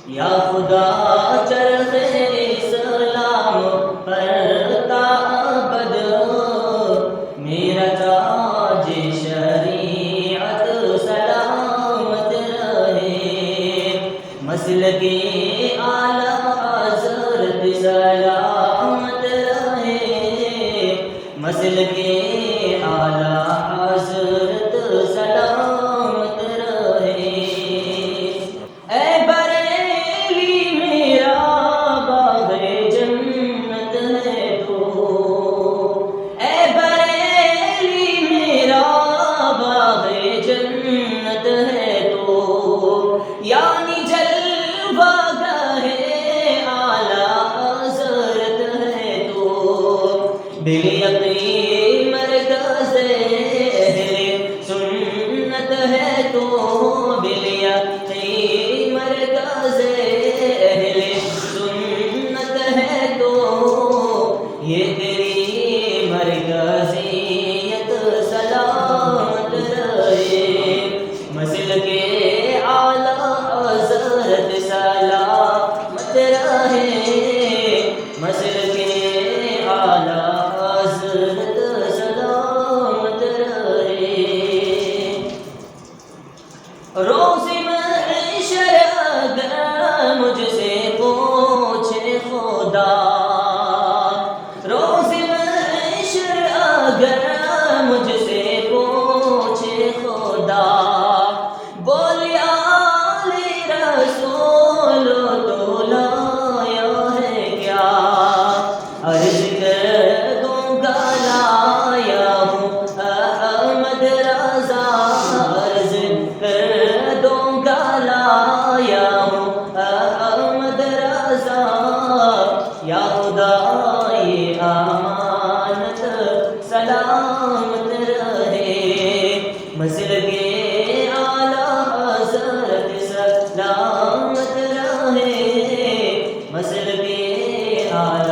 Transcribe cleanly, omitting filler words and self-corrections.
یا خدا چرخ اسلام پر تابد میرا تاج شریعت سلامت رہے، مسلک اعلیٰ حضرت سلامت رہے، مسلک اعلیٰ حضرت سلامت رہے۔ اے بریلی میرا باغ جنت ہے تو، اے بریلی میرا باغ جنت ہے تو، یعنی جلوہ گاہ اعلیٰ حضرت ہے تو، بالیقین مرکز اہل سنت ہے تو، بالیقین مرکز اہل سنت ہے تو، یہ تیری مرکزیت سلامت رہے، مسلک اعلیٰ حضرت سلامت رہے، مسلک اعلیٰ حضرت سلامت رہے۔ روز محشر اگر مجھ سے پوچھے خدا، روز محشر اگر مجھ سے پوچھے خدا، بولیا آل رسول تو لایا ہے کیا، عرض کر دوں گا لایا ہوں احمد رضا، عرض کر دوں گا لایا ہوں احمد رضا، یا خدا یہ امانت سلامت رہے، مسلک اعلیٰ حضرت سلامت رہے، مسلک اعلیٰ